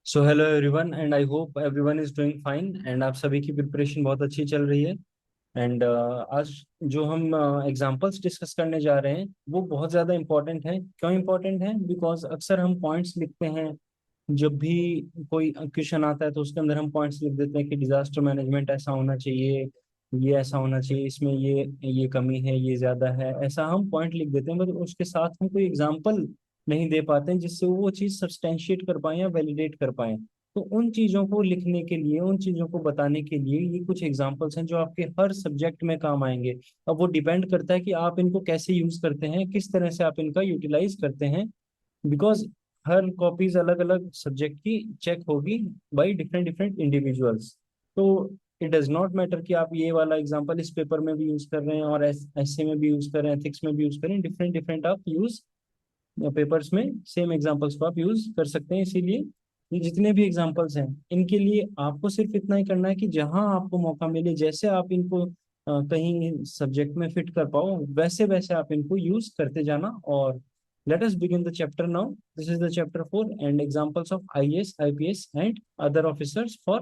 So hello everyone and I hope everyone is doing fine and आप सभी की preparation बहुत अच्छी चल रही है। एंड आज जो हम एग्जांपल्स डिस्कस करने जा रहे हैं वो बहुत ज़्यादा इंपॉर्टेंट है। क्यों इंपॉर्टेंट है? बिकॉज अक्सर हम पॉइंट्स लिखते हैं जब भी कोई क्वेश्चन आता है, तो उसके अंदर हम पॉइंट्स लिख देते हैं कि डिजास्टर मैनेजमेंट ऐसा होना चाहिए, ये ऐसा होना चाहिए, इसमें ये कमी है, ये ज्यादा है, ऐसा हम पॉइंट लिख देते हैं, मगर उसके साथ हम कोई एग्जांपल नहीं दे पाते हैं जिससे वो चीज सब्सटेंशिएट कर पाए या वैलिडेट कर पाए। तो उन चीजों को लिखने के लिए, उन चीजों को बताने के लिए ये कुछ एग्जांपल्स हैं जो आपके हर सब्जेक्ट में काम आएंगे। अब वो डिपेंड करता है कि आप इनको कैसे यूज करते हैं, किस तरह से आप इनका यूटिलाइज करते हैं। बिकॉज हर कॉपीज अलग अलग सब्जेक्ट की चेक होगी बाई डिफरेंट डिफरेंट इंडिविजुअल्स। तो इट डज नॉट मैटर कि आप ये वाला एग्जांपल इस पेपर में भी यूज कर रहे हैं और ऐसे में भी यूज कर रहे हैं, एथिक्स में भी यूज कर रहे हैं, डिफरेंट डिफरेंट आप यूज पेपर्स में सेम एग्जांपल्स को आप यूज कर सकते हैं। इसीलिए ये जितने भी एग्जांपल्स हैं इनके लिए आपको सिर्फ इतना ही करना है कि जहां आपको मौका मिले, जैसे आप इनको कहीं सब्जेक्ट में फिट कर पाओ, वैसे वैसे आप इनको यूज करते जाना। और let us begin the chapter now. This is the chapter 4 and examples of IAS, IPS and other officers for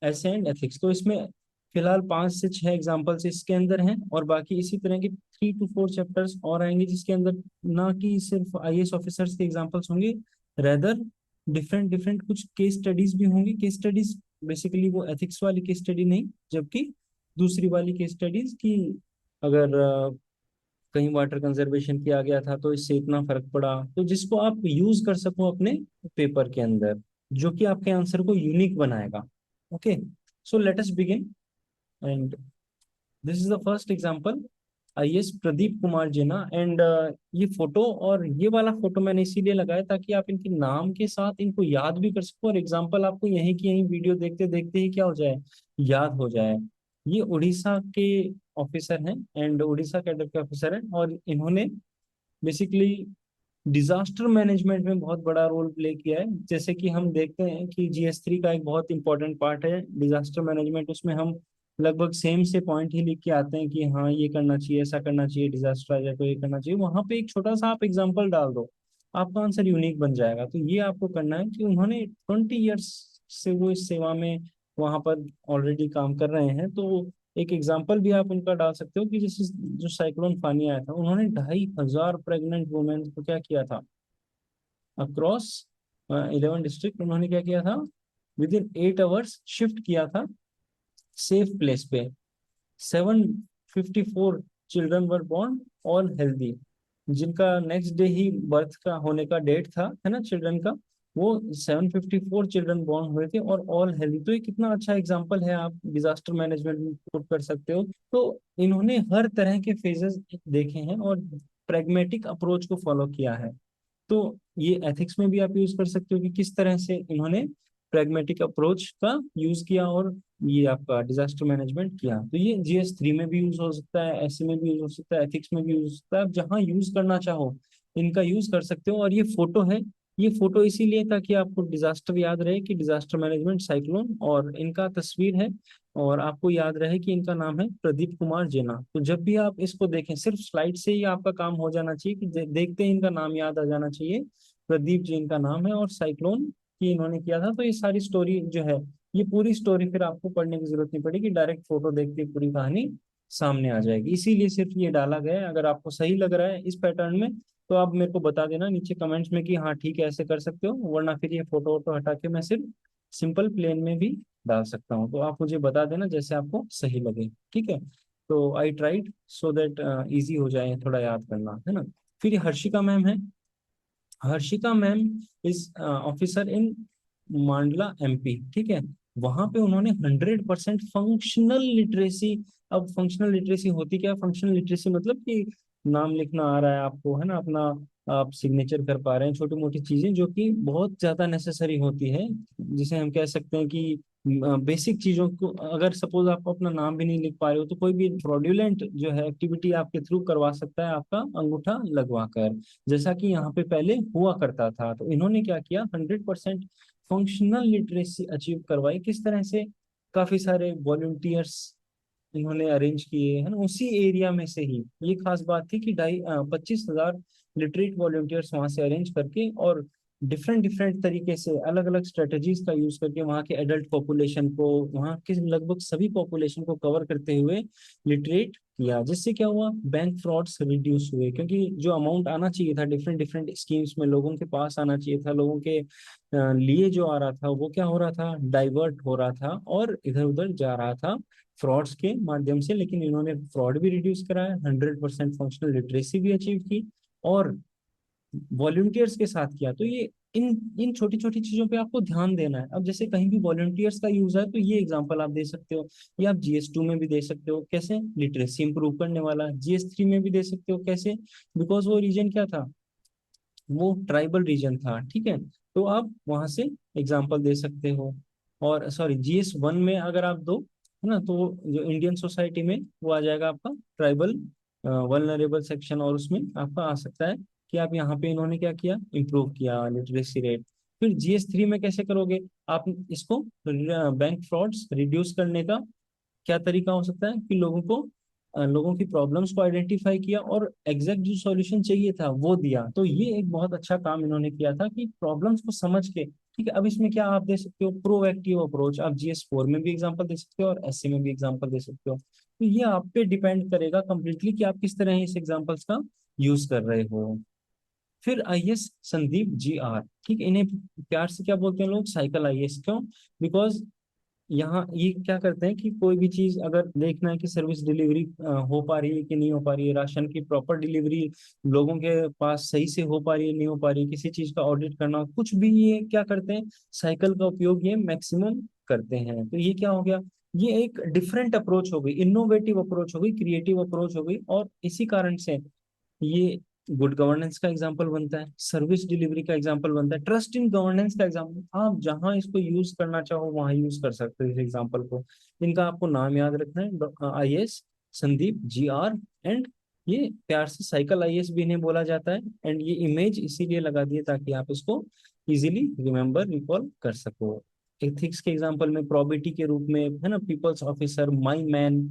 ऐसे एंड एथिक्स। तो इसमें फिलहाल 5 से 6 एग्जांपल्स इसके अंदर हैं, और बाकी इसी तरह के 3 to 4 चैप्टर्स और आएंगे जिसके अंदर ना कि सिर्फ आईएएस ऑफिसर्स के एग्जांपल्स होंगे, रेदर डिफरेंट डिफरेंट कुछ केस स्टडीज भी होंगी। केस स्टडीज बेसिकली वो एथिक्स वाली केस स्टडी नहीं, जबकि दूसरी वाली केस स्टडीज की अगर कहीं वाटर कंजर्वेशन किया गया था तो इससे इतना फर्क पड़ा, तो जिसको आप यूज कर सको अपने पेपर के अंदर, जो कि आपके आंसर को यूनिक बनाएगा। Okay, so let us begin. And this is the first example, IAS Pradeep Kumar Jena. And ये फोटो और ये वाला फोटो मैंने इसीलिए लगाया ताकि आप इनके नाम के साथ इनको याद भी कर सको, और एग्जांपल आपको यहीं की यहीं वीडियो देखते देखते ही क्या हो जाए, याद हो जाए। ये उड़ीसा के ऑफिसर हैं एंड उड़ीसा कैडर के ऑफिसर हैं, और इन्होंने बेसिकली डिजास्टर मैनेजमेंट में बहुत बड़ा रोल प्ले किया है। जैसे कि हम देखते हैं कि जीएस 3 का एक बहुत इंपॉर्टेंट पार्ट है डिजास्टर मैनेजमेंट। उसमें हम लगभग सेम से पॉइंट ही लिख के आते हैं कि हाँ ये करना चाहिए, ऐसा करना चाहिए, डिजास्टर आ जाए तो ये करना चाहिए। वहां पे एक छोटा सा आप एग्जाम्पल डाल दो, आपका आंसर यूनिक बन जाएगा। तो ये आपको करना है कि उन्होंने 20 ईयर्स से वो इस सेवा में वहां पर ऑलरेडी काम कर रहे हैं। तो एक एग्जाम्पल भी आप उनका डाल सकते हो कि जैसे जो साइक्लोन फानी आया था, उन्होंने 2,500 प्रेग्नेंट वुमेन को क्या किया था, अक्रॉस 11 डिस्ट्रिक्ट उन्होंने क्या किया था, विद इन 8 आवर्स शिफ्ट किया था सेफ प्लेस पे। 754 children were born, all healthy. जिनका नेक्स्ट डे ही बर्थ का होने का डेट था, है ना, चिल्ड्रन का, वो 754 चिल्ड्रन बॉर्न हुए थे और ऑल हेल्दी। तो ये कितना अच्छा एग्जांपल है, आप डिजास्टर मैनेजमेंट में पुट कर सकते हो। तो इन्होंने हर तरह के फेजेस देखे हैं और प्रैग्मेटिक अप्रोच को फॉलो किया है। तो ये एथिक्स में भी आप यूज कर सकते हो कि किस तरह से इन्होंने प्रैग्मेटिक अप्रोच का यूज किया और ये आपका डिजास्टर मैनेजमेंट किया। तो ये जीएस 3 में भी यूज हो सकता है, ऐसे में भी यूज हो सकता है, एथिक्स में भी यूज हो सकता है। आप जहाँ यूज करना चाहो इनका यूज कर सकते हो। और ये फोटो है, ये फोटो इसीलिए ताकि आपको डिजास्टर याद रहे कि डिजास्टर मैनेजमेंट साइक्लोन, और इनका तस्वीर है, और आपको याद रहे कि इनका नाम है प्रदीप कुमार जेना। तो जब भी आप इसको देखें, सिर्फ स्लाइड से ही आपका काम हो जाना चाहिए कि देखते ही इनका नाम याद आ जाना चाहिए। प्रदीप जी इनका नाम है और साइक्लोन की इन्होंने किया था। तो ये सारी स्टोरी जो है, ये पूरी स्टोरी फिर आपको पढ़ने की जरूरत नहीं पड़ेगी, डायरेक्ट फोटो देख के पूरी कहानी सामने आ जाएगी। इसीलिए सिर्फ ये डाला गया है। अगर आपको सही लग रहा है इस पैटर्न में तो आप मेरे को बता देना नीचे कमेंट्स में कि हाँ ठीक है ऐसे कर सकते हो, वरना फिर ये फोटो वोटो हटा के मैं सिर्फ सिंपल प्लेन में भी डाल सकता हूँ। तो आप मुझे बता देना जैसे आपको सही लगे, ठीक है। तो I tried so that easy हो जाए थोड़ा याद करना, है ना। फिर ये हर्षिका मैम है। Harshika ma'am is officer in मांडला एमपी, ठीक है। वहां पे उन्होंने 100% फंक्शनल लिटरेसी। अब फंक्शनल लिटरेसी होती क्या है? फंक्शनल लिटरेसी मतलब कि नाम लिखना आ रहा है आपको, है ना, अपना आप सिग्नेचर कर पा रहे हैं, छोटी मोटी चीजें जो कि बहुत ज्यादा नेसेसरी होती है, जिसे हम कह सकते हैं कि बेसिक चीजों को, अगर सपोज आप अपना नाम भी नहीं लिख पा रहे हो तो कोई भी फ्रॉड्यूलेंट जो है एक्टिविटी आपके थ्रू करवा सकता है आपका अंगूठा लगवा कर, जैसा कि यहाँ पे पहले हुआ करता था। तो इन्होंने क्या किया, 100% फंक्शनल लिटरेसी अचीव करवाई। किस तरह से? काफी सारे वॉलंटियर्स इन्होंने अरेंज किए, है ना, उसी एरिया में से ही। ये खास बात थी कि 25,000 लिटरेट वॉलंटियर्स वहां से अरेंज करके, और डिफरेंट डिफरेंट तरीके से अलग अलग स्ट्रेटजीज का यूज करके वहाँ के एडल्ट पॉपुलेशन को, वहाँ के लगभग सभी पॉपुलेशन को कवर करते हुए लिटरेट किया, जिससे क्या हुआ, बैंक फ्रॉड्स रिड्यूस हुए, क्योंकि जो अमाउंट आना चाहिए था डिफरेंट डिफरेंट स्कीम्स में, लोगों के पास आना चाहिए था, लोगों के लिए जो आ रहा था वो क्या हो रहा था, डाइवर्ट हो रहा था और इधर उधर जा रहा था फ्रॉड्स के माध्यम से। लेकिन इन्होंने फ्रॉड भी रिड्यूस कराया, 100% फंक्शनल लिटरेसी भी अचीव की, और वॉलंटियर्स के साथ किया। तो ये इन इन छोटी छोटी चीजों पे आपको ध्यान देना है। अब जैसे कहीं भी वॉलंटियर्स का यूज है तो ये एग्जांपल आप दे सकते हो, ये आप GS2 में भी दे सकते हो, कैसे, लिटरेसी इंप्रूव करने वाला, GS3 में भी दे सकते हो, कैसे, बिकॉज वो रीजन क्या था, वो ट्राइबल रीजन था, ठीक है, तो आप वहां से एग्जाम्पल दे सकते हो। और सॉरी, GS1 में अगर आप दो, है ना, तो जो इंडियन सोसाइटी में वो आ जाएगा आपका ट्राइबल वल्नरेबल सेक्शन, और उसमें आपका आ सकता है कि आप यहाँ पे इन्होंने क्या किया, इम्प्रूव किया लिटरेसी रेट। फिर GS3 में कैसे करोगे आप इसको, बैंक फ्रॉड्स रिड्यूस करने का क्या तरीका हो सकता है कि लोगों की प्रॉब्लम्स को आइडेंटिफाई किया और एग्जैक्ट जो सॉल्यूशन चाहिए था वो दिया। तो ये एक बहुत अच्छा काम इन्होंने किया था कि प्रॉब्लम्स को समझ के, ठीक है। अब इसमें क्या आप दे सकते हो, प्रोएक्टिव अप्रोच, आप GS4 में भी एग्जांपल दे सकते हो और SC में भी एग्जांपल दे सकते हो। तो ये आप पे डिपेंड करेगा कंप्लीटली कि आप किस तरह इस एग्जांपल्स का यूज कर रहे हो। फिर IAS संदीप GR, ठीक है, इन्हें प्यार से क्या बोलते हैं लोग, साइकिल IAS, क्यों, बिकॉज यहाँ ये क्या करते हैं कि कोई भी चीज अगर देखना है कि सर्विस डिलीवरी हो पा रही है कि नहीं हो पा रही है, राशन की प्रॉपर डिलीवरी लोगों के पास सही से हो पा रही है नहीं हो पा रही है, किसी चीज का ऑडिट करना, कुछ भी, ये क्या करते हैं, साइकिल का उपयोग ये मैक्सिमम करते हैं। तो ये क्या हो गया, ये एक डिफरेंट अप्रोच हो गई, इनोवेटिव अप्रोच हो गई, क्रिएटिव अप्रोच हो गई, और इसी कारण से ये गुड गवर्नेंस का एग्जाम्पल बनता है, सर्विस डिलीवरी का एग्जाम्पल बनता है, ट्रस्ट इन गवर्नेंस का एग्जाम्पल। आप जहां इसको यूज करना चाहो वहां यूज कर सकते हो इस एग्जाम्पल को। इनका आपको नाम याद रखना है, IAS संदीप GR, एंड ये प्यार से साइकिल IAS भी इन्हें बोला जाता है। एंड ये इमेज इसीलिए लगा दी है ताकि आप इसको इजीली रिमेम्बर रिकॉल कर सको। एथिक्स के एग्जाम्पल में प्रोबिटी के रूप में, है ना, पीपल्स ऑफिसर, माई मैन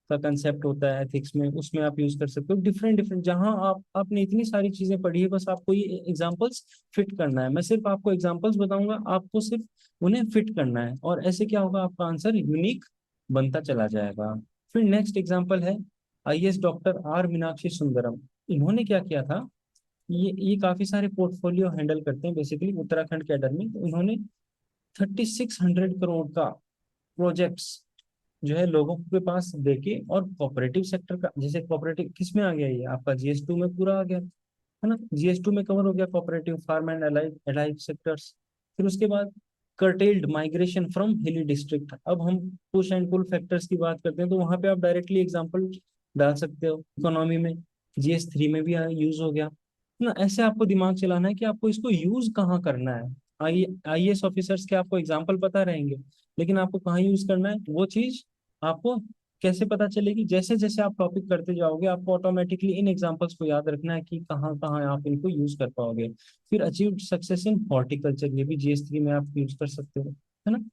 का कंसेप्ट होता है एथिक्स में, उसमें आप यूज कर सकते हो। डिफरेंट डिफरेंट, जहां आपने इतनी सारी चीजें पढ़ी है, बस आपको ये एग्जांपल्स फिट करना है। मैं सिर्फ आपको एग्जांपल्स बताऊंगा, आपको सिर्फ उन्हें फिट करना है, और ऐसे क्या होगा, आपका आंसर यूनिक बनता चला जाएगा। फिर नेक्स्ट एग्जांपल है IAS doctor R Meenakshi Sundaram. इन्होंने क्या किया था, ये काफी सारे पोर्टफोलियो हैंडल करते हैं बेसिकली उत्तराखंड कैडर में। तो इन्होंने 3600 करोड़ का प्रोजेक्ट्स जो है लोगों के पास देके, और कोऑपरेटिव सेक्टर का, जैसे कोऑपरेटिव किस में आ गया, ये आपका GS2 में पूरा आ गया, है ना, GS2 में कवर हो गया cooperative, farm and allied sectors. फिर उसके बाद curtailed migration from hilly district. अब हम पुश एंड पुल फैक्टर्स की बात करते हैं तो वहां पे आप डायरेक्टली एग्जांपल डाल सकते हो, इकोनॉमी में GS3 में भी यूज हो गया ना। ऐसे आपको दिमाग चलाना है कि आपको इसको यूज कहाँ करना है। IAS ऑफिसर्स के आपको एग्जाम्पल पता रहेंगे, लेकिन आपको कहाँ यूज करना है वो चीज आपको कैसे पता चलेगी, जैसे जैसे आप टॉपिक करते जाओगे आपको ऑटोमेटिकली इन एग्जांपल्स को याद रखना है कि कहाँ कहाँ आप इनको यूज कर पाओगे। फिर अचीव्ड सक्सेस इन हॉर्टिकल्चर, ये भी GS3 में आप यूज कर सकते हो, है ना।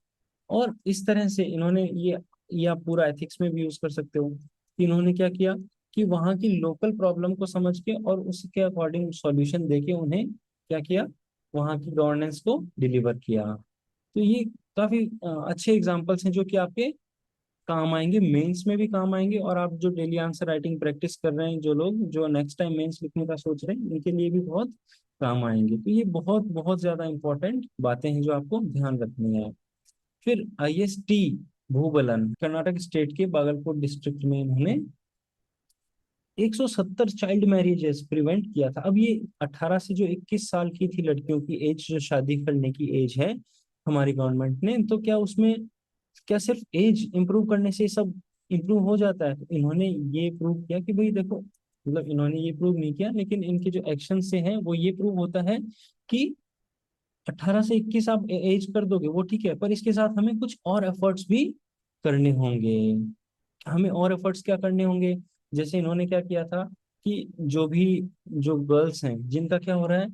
और इस तरह से इन्होंने ये आप पूरा एथिक्स में भी यूज कर सकते हो कि इन्होंने क्या किया कि वहाँ की लोकल प्रॉब्लम को समझ के और उसके अकॉर्डिंग सॉल्यूशन देके उन्हें क्या किया, वहाँ की गवर्नेंस को डिलीवर किया। तो ये काफी अच्छे एग्जाम्पल्स हैं जो कि आपके काम आएंगे, मेंस में भी काम आएंगे, और आप जो डेली आंसर राइटिंग प्रैक्टिस कर रहे हैं, जो लोग जो नेक्स्ट टाइम मेंस लिखने का सोच रहे हैं, इनके लिए भी बहुत काम आएंगे। तो ये बहुत बहुत ज्यादा इंपॉर्टेंट बातें हैं जो आपको ध्यान रखनी है। फिर IST भूबलन, कर्नाटक स्टेट के बागलकोट डिस्ट्रिक्ट में इन्होंने 170 चाइल्ड मैरिजेस प्रिवेंट किया था। अब ये 18 से जो 21 साल की थी लड़कियों की एज, जो शादी करने की एज है हमारी गवर्नमेंट ने, तो क्या उसमें, क्या सिर्फ एज इंप्रूव करने से सब इंप्रूव हो जाता है? तो इन्होंने ये प्रूव किया कि भाई देखो, मतलब इन्होंने ये प्रूव नहीं किया, लेकिन इनके जो एक्शन से हैं वो ये प्रूव होता है कि 18 से 21 आप एज कर दोगे वो ठीक है, पर इसके साथ हमें कुछ और एफर्ट्स भी करने होंगे। हमें और एफर्ट्स क्या करने होंगे, जैसे इन्होंने क्या किया था कि जो गर्ल्स हैं जिनका क्या हो रहा है,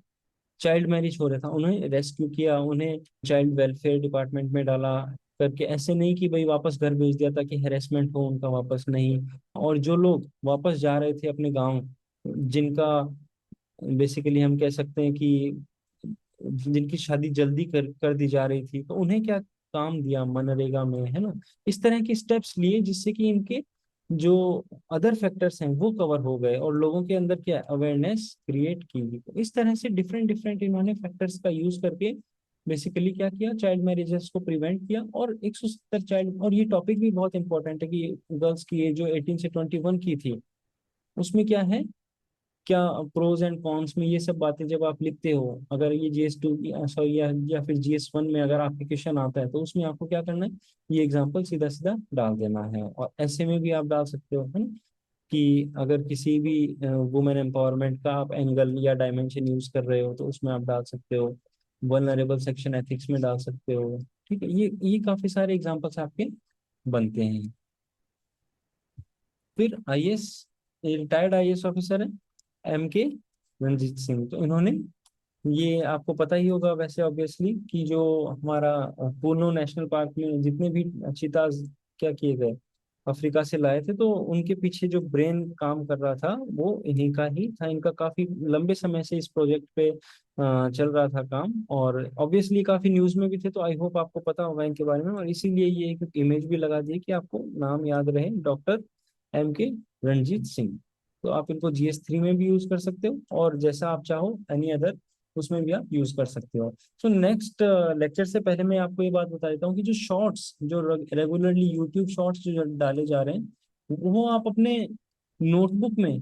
चाइल्ड मैरिज हो रहा था, उन्हें रेस्क्यू किया, उन्हें चाइल्ड वेलफेयर डिपार्टमेंट में डाला करके, ऐसे नहीं कि भाई वापस घर भेज दिया ताकि हेरेसमेंट हो उनका, वापस नहीं। और जो लोग वापस जा रहे थे अपने गांव, जिनका बेसिकली हम कह सकते हैं कि जिनकी शादी जल्दी कर दी जा रही थी, तो उन्हें क्या काम दिया मनरेगा में, है ना। इस तरह के स्टेप्स लिए जिससे कि इनके जो अदर फैक्टर्स हैं वो कवर हो गए और लोगों के अंदर क्या अवेयरनेस क्रिएट की। तो इस तरह से डिफरेंट डिफरेंट इन्होंने फैक्टर्स का यूज करके बेसिकली क्या किया, चाइल्ड मैरिजेस को प्रिवेंट किया। और 170 चाइल्ड, और ये टॉपिक भी बहुत इंपॉर्टेंट है कि गर्ल्स की एज जो 18 से 21 की थी, उसमें क्या है, क्या प्रोज एंड कॉन्स में ये सब बातें जब आप लिखते हो, अगर ये GS2 सॉरी या फिर GS1 में अगर आपके क्वेश्चन आता है, तो उसमें आपको क्या करना है, ये एग्जांपल सीधा सीधा डाल देना है। और ऐसे में भी आप डाल सकते हो, है ना, कि अगर किसी भी वुमेन एम्पावरमेंट का आप एंगल या डायमेंशन यूज कर रहे हो, तो उसमें आप डाल सकते हो। वल्नरेबल सेक्शन एथिक्स में डाल सकते हो। ठीक है, ये काफी सारे एग्जांपल्स आपके बनते हैं। फिर IAS, रिटायर्ड IAS ऑफिसर है MK रणजीत सिंह। तो इन्होंने, ये आपको पता ही होगा वैसे ऑब्वियसली, कि जो हमारा पूर्णो नेशनल पार्क में जितने भी चीताज क्या किए गए, अफ्रीका से लाए थे, तो उनके पीछे जो ब्रेन काम कर रहा था वो इन्हीं का ही था। इनका काफी लंबे समय से इस प्रोजेक्ट पे चल रहा था काम, और ऑब्वियसली काफी न्यूज में भी थे, तो आई होप आपको पता होगा इनके बारे में। और इसीलिए ये एक इमेज भी लगा दी कि आपको नाम याद रहे, डॉक्टर MK रणजीत सिंह। तो आप इनको GS3 में भी यूज कर सकते हो, और जैसा आप चाहो एनी अदर उसमें भी आप यूज कर सकते हो। सो नेक्स्ट लेक्चर से पहले मैं आपको ये बात बता देता हूँ कि जो शॉर्ट्स, जो रेगुलरली यूट्यूब शॉर्ट्स जो डाले जा रहे हैं, वो आप अपने नोटबुक में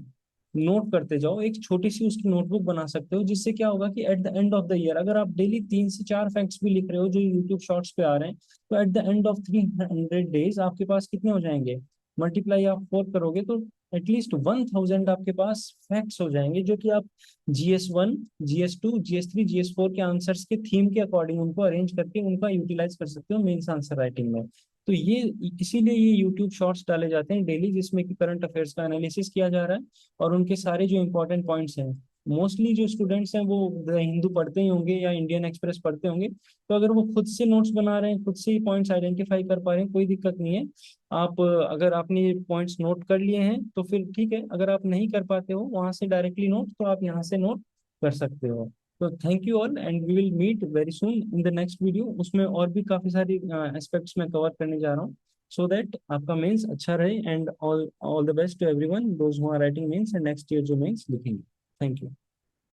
नोट करते जाओ। एक छोटी सी उसकी नोटबुक बना सकते हो, जिससे क्या होगा कि at the end of the year, अगर आप डेली 3 से 4 फैक्ट्स भी लिख रहे हो जो यूट्यूब शॉर्ट्स पे आ रहे हैं, तो at the end of 300 days आपके पास कितने हो जाएंगे, मल्टीप्लाई आप 4 करोगे तो एटलीस्ट 1000 आपके पास फैक्ट्स हो जाएंगे, जो कि आप GS1, GS2, GS3, GS4 के आंसर्स के थीम के अकॉर्डिंग उनको अरेंज करके उनका यूटिलाइज कर सकते हो मेंस आंसर राइटिंग में। तो ये इसीलिए ये यूट्यूब शॉर्ट्स डाले जाते हैं डेली, जिसमें कि करंट अफेयर्स का एनालिसिस किया जा रहा है, और उनके सारे जो इंपॉर्टेंट पॉइंट्स हैं, मोस्टली जो स्टूडेंट्स हैं वो द हिंदू पढ़ते ही होंगे या इंडियन एक्सप्रेस पढ़ते होंगे, तो अगर वो खुद से नोट्स बना रहे हैं, खुद से ही पॉइंट्स आइडेंटिफाई कर पा रहे हैं, कोई दिक्कत नहीं है। आप अगर आपने ये पॉइंट्स नोट कर लिए हैं तो फिर ठीक है, अगर आप नहीं कर पाते हो वहां से डायरेक्टली नोट, तो आप यहाँ से नोट कर सकते हो। तो thank you all, and we will meet very soon in the next video. उसमें और भी काफी सारी एस्पेक्ट्स मैं कवर करने जा रहा हूँ, सो दैट आपका मेंस अच्छा रहे। And all all the best to everyone those who are writing mains and next year जो मेंस लिखेंगे। Thank you.